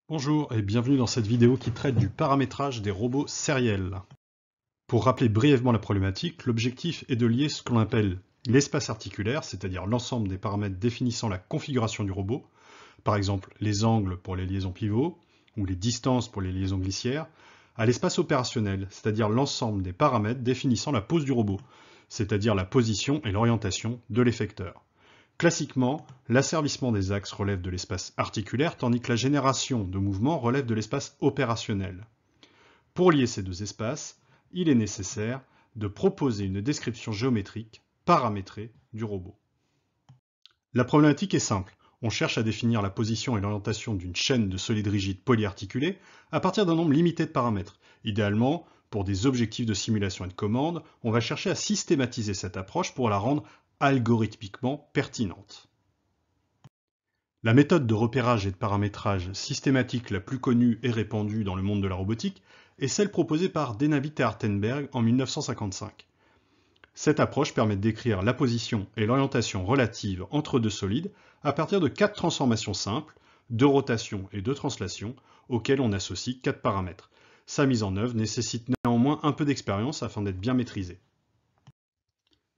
Bonjour et bienvenue dans cette vidéo qui traite du paramétrage des robots sériels. Pour rappeler brièvement la problématique, l'objectif est de lier ce qu'on appelle l'espace articulaire, c'est-à-dire l'ensemble des paramètres définissant la configuration du robot, par exemple les angles pour les liaisons pivots ou les distances pour les liaisons glissières, à l'espace opérationnel, c'est-à-dire l'ensemble des paramètres définissant la pose du robot, c'est-à-dire la position et l'orientation de l'effecteur. Classiquement, l'asservissement des axes relève de l'espace articulaire, tandis que la génération de mouvements relève de l'espace opérationnel. Pour lier ces deux espaces, il est nécessaire de proposer une description géométrique paramétrée du robot. La problématique est simple. On cherche à définir la position et l'orientation d'une chaîne de solides rigides polyarticulés à partir d'un nombre limité de paramètres. Idéalement, pour des objectifs de simulation et de commande, on va chercher à systématiser cette approche pour la rendre algorithmiquement pertinente. La méthode de repérage et de paramétrage systématique la plus connue et répandue dans le monde de la robotique est celle proposée par Denavit et Hartenberg en 1955. Cette approche permet de décrire la position et l'orientation relative entre deux solides à partir de 4 transformations simples, de rotation et de translation, auxquelles on associe 4 paramètres. Sa mise en œuvre nécessite néanmoins un peu d'expérience afin d'être bien maîtrisée.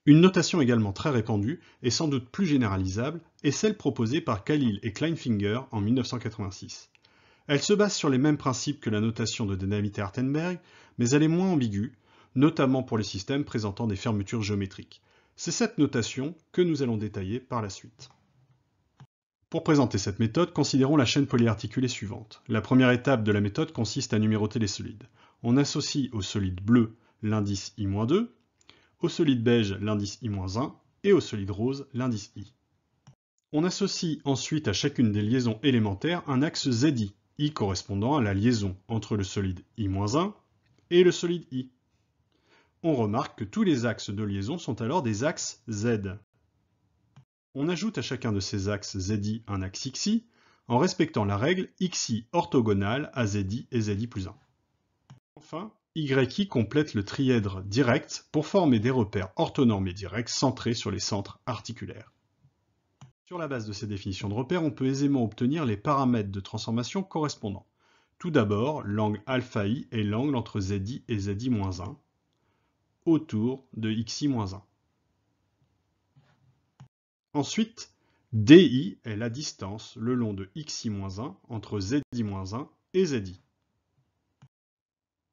Une notation également très répandue, et sans doute plus généralisable, est celle proposée par Khalil et Kleinfinger en 1986. Elle se base sur les mêmes principes que la notation de Denavit et Hartenberg, mais elle est moins ambiguë, notamment pour les systèmes présentant des fermetures géométriques. C'est cette notation que nous allons détailler par la suite. Pour présenter cette méthode, considérons la chaîne polyarticulée suivante. La première étape de la méthode consiste à numéroter les solides. On associe au solide bleu l'indice I-2, au solide beige l'indice I-1 et au solide rose l'indice I. On associe ensuite à chacune des liaisons élémentaires un axe ZI, I correspondant à la liaison entre le solide I-1 et le solide I. On remarque que tous les axes de liaison sont alors des axes Z. On ajoute à chacun de ces axes ZI un axe XI en respectant la règle XI orthogonale à ZI et ZI plus 1. Enfin, YI complète le trièdre direct pour former des repères orthonormés directs centrés sur les centres articulaires. Sur la base de ces définitions de repères, on peut aisément obtenir les paramètres de transformation correspondants. Tout d'abord, l'angle αi est l'angle entre ZI et ZI-1 autour de XI-1. Ensuite, DI est la distance le long de XI-1 entre ZI-1 et ZI.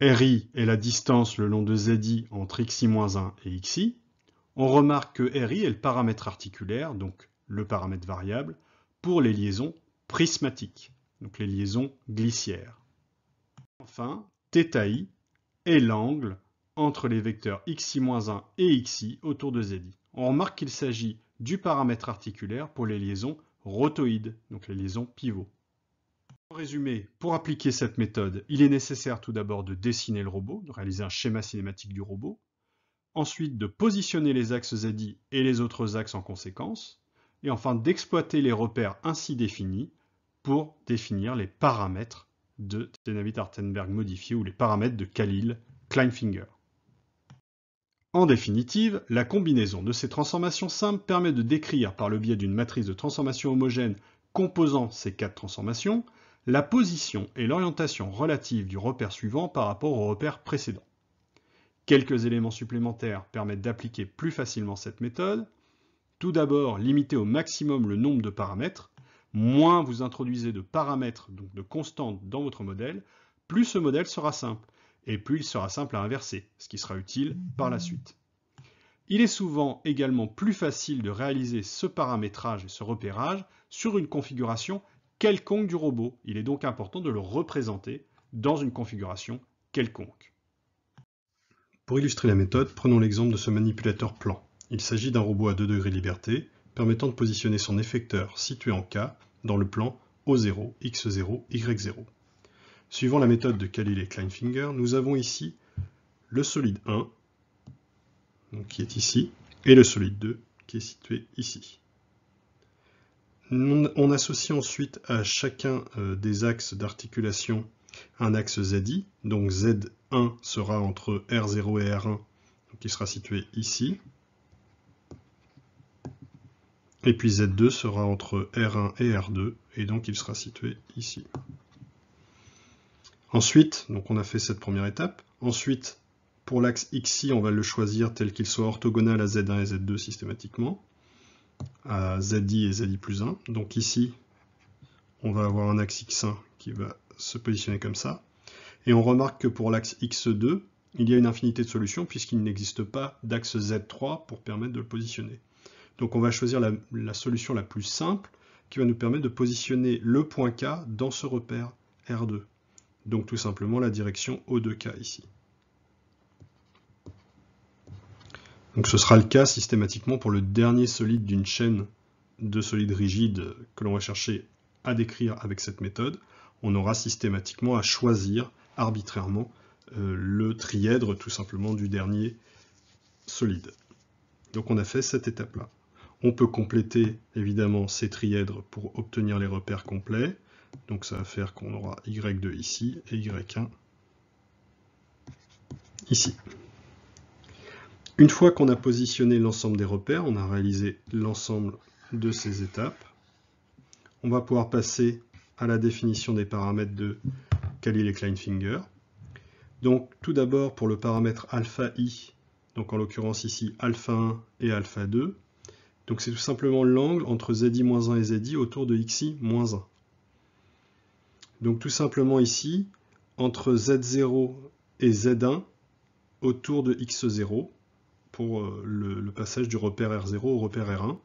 RI est la distance le long de ZI entre XI-1 et XI. On remarque que RI est le paramètre articulaire, donc le paramètre variable, pour les liaisons prismatiques, donc les liaisons glissières. Enfin, θi est l'angle entre les vecteurs XI-1 et XI autour de ZI. On remarque qu'il s'agit du paramètre articulaire pour les liaisons rotoïdes, donc les liaisons pivots. En résumé, pour appliquer cette méthode, il est nécessaire tout d'abord de dessiner le robot, de réaliser un schéma cinématique du robot, ensuite de positionner les axes ZI et les autres axes en conséquence, et enfin d'exploiter les repères ainsi définis pour définir les paramètres de Denavit-Hartenberg modifiés ou les paramètres de Khalil-Kleinfinger. En définitive, la combinaison de ces transformations simples permet de décrire par le biais d'une matrice de transformation homogène composant ces 4 transformations, la position et l'orientation relative du repère suivant par rapport au repère précédent. Quelques éléments supplémentaires permettent d'appliquer plus facilement cette méthode. Tout d'abord, limiter au maximum le nombre de paramètres. Moins vous introduisez de paramètres, donc de constantes dans votre modèle, plus ce modèle sera simple, et plus il sera simple à inverser, ce qui sera utile par la suite. Il est souvent également plus facile de réaliser ce paramétrage et ce repérage sur une configuration quelconque du robot. Il est donc important de le représenter dans une configuration quelconque. Pour illustrer la méthode, prenons l'exemple de ce manipulateur plan. Il s'agit d'un robot à 2 degrés de liberté, permettant de positionner son effecteur situé en K dans le plan O0, X0, Y0. Suivant la méthode de Khalil et Kleinfinger, nous avons ici le solide 1, donc qui est ici, et le solide 2, qui est situé ici. On associe ensuite à chacun des axes d'articulation un axe ZI, donc Z1 sera entre R0 et R1, qui sera situé ici, et puis Z2 sera entre R1 et R2, et donc il sera situé ici. Ensuite, donc on a fait cette première étape. Ensuite, pour l'axe XY, on va le choisir tel qu'il soit orthogonal à Z1 et Z2 systématiquement, à ZI et ZI plus 1. Donc ici, on va avoir un axe X1 qui va se positionner comme ça. Et on remarque que pour l'axe X2, il y a une infinité de solutions puisqu'il n'existe pas d'axe Z3 pour permettre de le positionner. Donc on va choisir la solution la plus simple qui va nous permettre de positionner le point K dans ce repère R2. Donc tout simplement la direction O2K ici. Donc ce sera le cas systématiquement pour le dernier solide d'une chaîne de solides rigides que l'on va chercher à décrire avec cette méthode. On aura systématiquement à choisir arbitrairement le trièdre tout simplement du dernier solide. Donc on a fait cette étape-là. On peut compléter évidemment ces trièdres pour obtenir les repères complets. Donc ça va faire qu'on aura Y2 ici et Y1 ici. Une fois qu'on a positionné l'ensemble des repères, on a réalisé l'ensemble de ces étapes, on va pouvoir passer à la définition des paramètres de Khalil et Kleinfinger. Donc tout d'abord pour le paramètre alpha i, donc en l'occurrence ici alpha 1 et alpha 2, donc c'est tout simplement l'angle entre ZI-1 et ZI autour de XI-1. Donc tout simplement ici, entre Z0 et Z1 autour de X0 pour le passage du repère R0 au repère R1.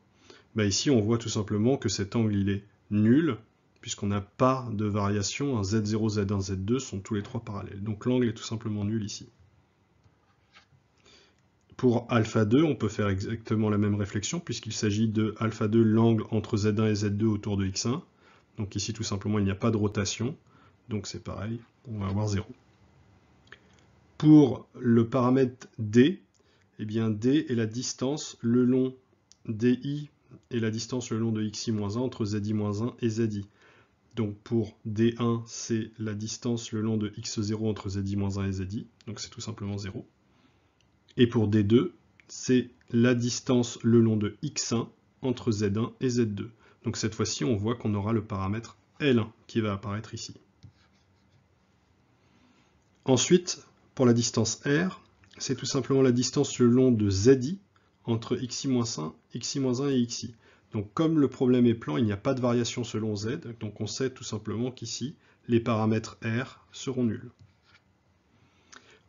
Bah ici on voit tout simplement que cet angle il est nul puisqu'on n'a pas de variation, un Z0, Z1, Z2 sont tous les trois parallèles. Donc l'angle est tout simplement nul ici. Pour alpha 2, on peut faire exactement la même réflexion puisqu'il s'agit de alpha 2 l'angle entre Z1 et Z2 autour de X1. Donc ici, tout simplement, il n'y a pas de rotation. Donc c'est pareil, on va avoir 0. Pour le paramètre D, eh bien D est la distance le long DI et la distance le long de XI-1 entre ZI-1 et ZI. Donc pour D1, c'est la distance le long de X0 entre ZI-1 et ZI. Donc c'est tout simplement 0. Et pour D2, c'est la distance le long de X1 entre Z1 et Z2. Donc cette fois-ci, on voit qu'on aura le paramètre L1 qui va apparaître ici. Ensuite, pour la distance R, c'est tout simplement la distance le long de ZI entre XI-1 et XI. Donc comme le problème est plan, il n'y a pas de variation selon Z, donc on sait tout simplement qu'ici, les paramètres R seront nuls.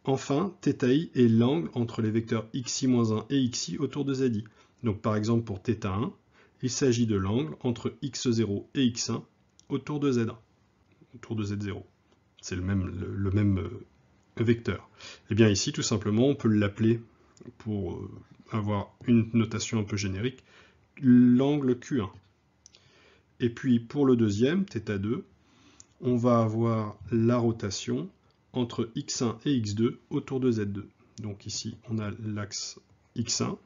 Enfin, θi est l'angle entre les vecteurs xi-1 et xi autour de zi. Donc par exemple pour θ1, il s'agit de l'angle entre x0 et x1 autour de z1, autour de z0. C'est le même vecteur. Et bien ici, tout simplement, on peut l'appeler, pour avoir une notation un peu générique, l'angle Q1. Et puis pour le deuxième, θ2, on va avoir la rotation entre x1 et x2 autour de z2. Donc ici, on a l'axe x1,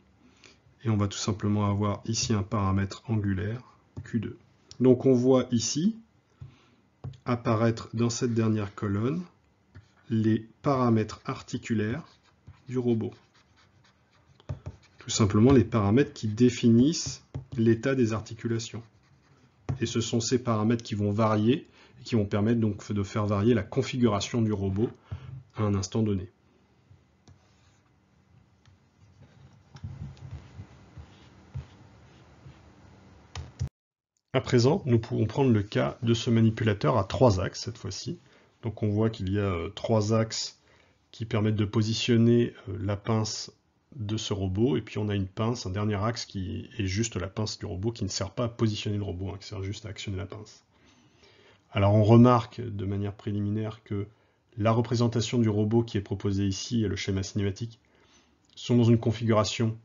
et on va tout simplement avoir ici un paramètre angulaire, Q2. Donc on voit ici apparaître dans cette dernière colonne les paramètres articulaires du robot. Tout simplement les paramètres qui définissent l'état des articulations. Et ce sont ces paramètres qui vont varier et qui vont permettre donc de faire varier la configuration du robot à un instant donné. À présent, nous pouvons prendre le cas de ce manipulateur à 3 axes cette fois-ci. Donc on voit qu'il y a 3 axes qui permettent de positionner la pince de ce robot, et puis on a une pince, un dernier axe qui est juste la pince du robot, qui ne sert pas à positionner le robot, hein, qui sert juste à actionner la pince. Alors on remarque de manière préliminaire que la représentation du robot qui est proposée ici et le schéma cinématique sont dans une configuration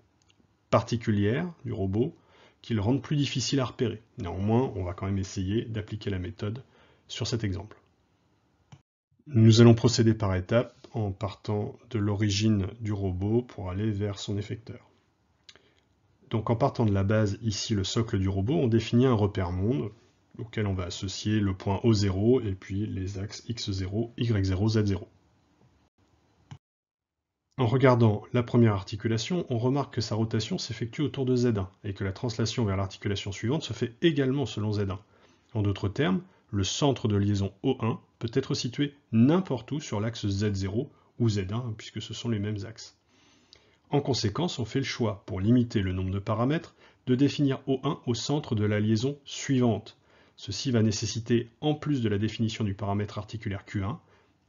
particulière du robot qui le rendent plus difficile à repérer. Néanmoins, on va quand même essayer d'appliquer la méthode sur cet exemple. Nous allons procéder par étapes en partant de l'origine du robot pour aller vers son effecteur. Donc en partant de la base, ici le socle du robot, on définit un repère monde auquel on va associer le point O0 et puis les axes X0, Y0, Z0. En regardant la première articulation, on remarque que sa rotation s'effectue autour de Z1 et que la translation vers l'articulation suivante se fait également selon Z1. En d'autres termes, le centre de liaison O1 peut être situé n'importe où sur l'axe Z0 ou Z1, puisque ce sont les mêmes axes. En conséquence, on fait le choix, pour limiter le nombre de paramètres, de définir O1 au centre de la liaison suivante. Ceci va nécessiter, en plus de la définition du paramètre articulaire Q1,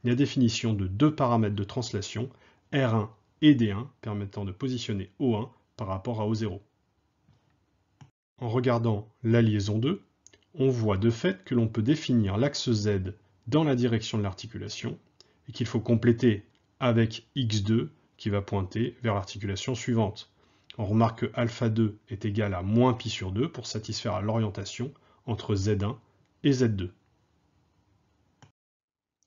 la définition de deux paramètres de translation, R1 et D1, permettant de positionner O1 par rapport à O0. En regardant la liaison 2, on voit de fait que l'on peut définir l'axe Z dans la direction de l'articulation et qu'il faut compléter avec X2 qui va pointer vers l'articulation suivante. On remarque que α2 est égal à moins π sur 2 pour satisfaire à l'orientation entre Z1 et Z2.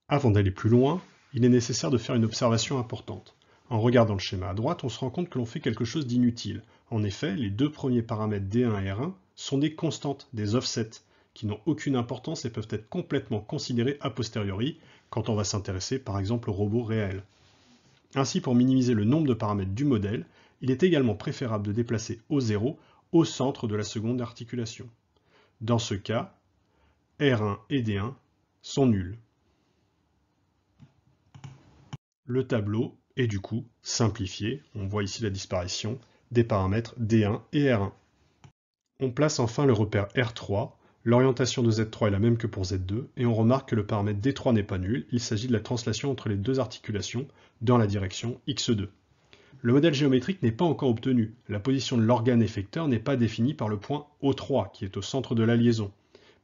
Avant d'aller plus loin, il est nécessaire de faire une observation importante. En regardant le schéma à droite, on se rend compte que l'on fait quelque chose d'inutile. En effet, les deux premiers paramètres D1 et R1 sont des constantes, des offsets, qui n'ont aucune importance et peuvent être complètement considérés a posteriori quand on va s'intéresser par exemple au robot réel. Ainsi, pour minimiser le nombre de paramètres du modèle, il est également préférable de déplacer O0 au centre de la seconde articulation. Dans ce cas, R1 et D1 sont nuls. Le tableau est du coup simplifié. On voit ici la disparition des paramètres D1 et R1. On place enfin le repère R3. L'orientation de Z3 est la même que pour Z2, et on remarque que le paramètre D3 n'est pas nul, il s'agit de la translation entre les deux articulations dans la direction X2. Le modèle géométrique n'est pas encore obtenu, la position de l'organe effecteur n'est pas définie par le point O3 qui est au centre de la liaison,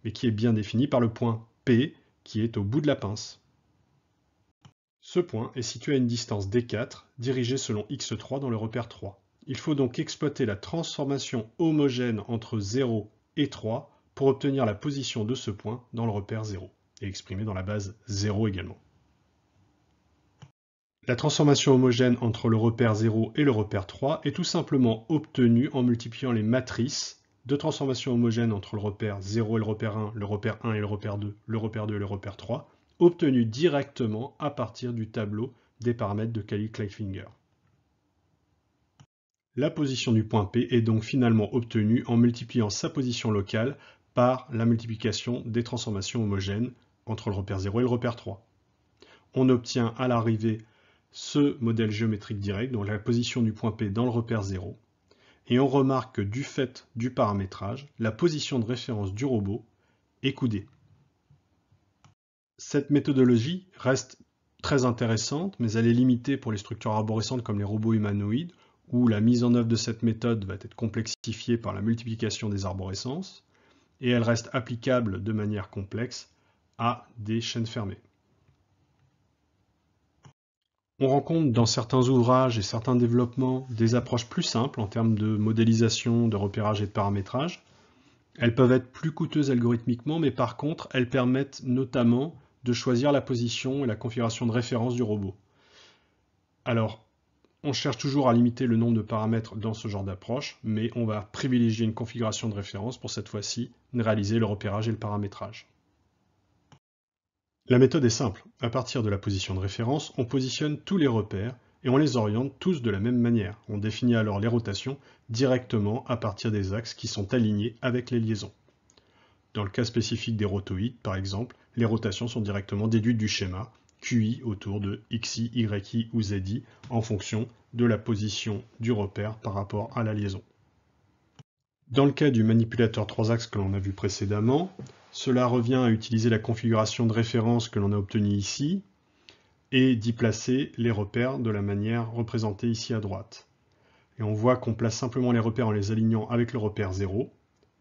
mais qui est bien défini par le point P qui est au bout de la pince. Ce point est situé à une distance D4, dirigée selon X3 dans le repère 3. Il faut donc exploiter la transformation homogène entre 0 et 3 pour obtenir la position de ce point dans le repère 0, et exprimé dans la base 0 également. La transformation homogène entre le repère 0 et le repère 3 est tout simplement obtenue en multipliant les matrices de transformation homogène entre le repère 0 et le repère 1 et le repère 2, le repère 2 et le repère 3, obtenues directement à partir du tableau des paramètres de Cayley-Kleinfinger. La position du point P est donc finalement obtenue en multipliant sa position locale par la multiplication des transformations homogènes entre le repère 0 et le repère 3. On obtient à l'arrivée ce modèle géométrique direct, donc la position du point P dans le repère 0, et on remarque que du fait du paramétrage, la position de référence du robot est coudée. Cette méthodologie reste très intéressante, mais elle est limitée pour les structures arborescentes comme les robots humanoïdes, où la mise en œuvre de cette méthode va être complexifiée par la multiplication des arborescences, et elle reste applicable de manière complexe à des chaînes fermées. On rencontre dans certains ouvrages et certains développements des approches plus simples en termes de modélisation, de repérage et de paramétrage. Elles peuvent être plus coûteuses algorithmiquement, mais par contre, elles permettent notamment de choisir la position et la configuration de référence du robot. Alors, on cherche toujours à limiter le nombre de paramètres dans ce genre d'approche, mais on va privilégier une configuration de référence pour cette fois-ci réaliser le repérage et le paramétrage. La méthode est simple. À partir de la position de référence, on positionne tous les repères et on les oriente tous de la même manière. On définit alors les rotations directement à partir des axes qui sont alignés avec les liaisons. Dans le cas spécifique des rotoïdes, par exemple, les rotations sont directement déduites du schéma QI autour de XI, YI ou ZI en fonction de la position du repère par rapport à la liaison. Dans le cas du manipulateur 3 axes que l'on a vu précédemment, cela revient à utiliser la configuration de référence que l'on a obtenue ici et d'y placer les repères de la manière représentée ici à droite. Et on voit qu'on place simplement les repères en les alignant avec le repère 0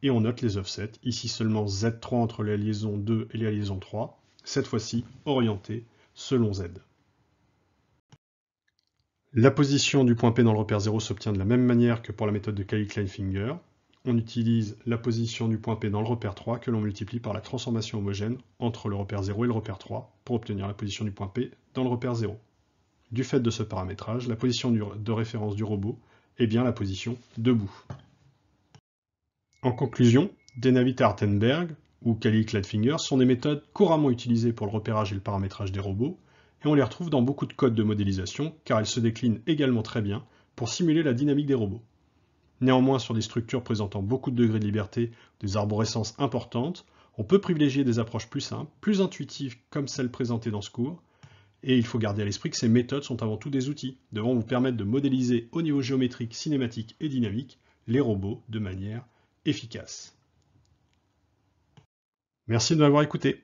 et on note les offsets, ici seulement Z3 entre la liaison 2 et la liaison 3, cette fois-ci orientée selon Z. La position du point P dans le repère 0 s'obtient de la même manière que pour la méthode de Cayley-Kleinfinger. On utilise la position du point P dans le repère 3 que l'on multiplie par la transformation homogène entre le repère 0 et le repère 3 pour obtenir la position du point P dans le repère 0. Du fait de ce paramétrage, la position de référence du robot est bien la position debout. En conclusion, Denavit-Hartenberg ou Cayley-Kleinfinger sont des méthodes couramment utilisées pour le repérage et le paramétrage des robots, et on les retrouve dans beaucoup de codes de modélisation, car elles se déclinent également très bien pour simuler la dynamique des robots. Néanmoins, sur des structures présentant beaucoup de degrés de liberté, des arborescences importantes, On peut privilégier des approches plus simples, plus intuitives comme celles présentées dans ce cours, et il faut garder à l'esprit que ces méthodes sont avant tout des outils, devant vous permettre de modéliser au niveau géométrique, cinématique et dynamique les robots de manière efficace. Merci de m'avoir écouté.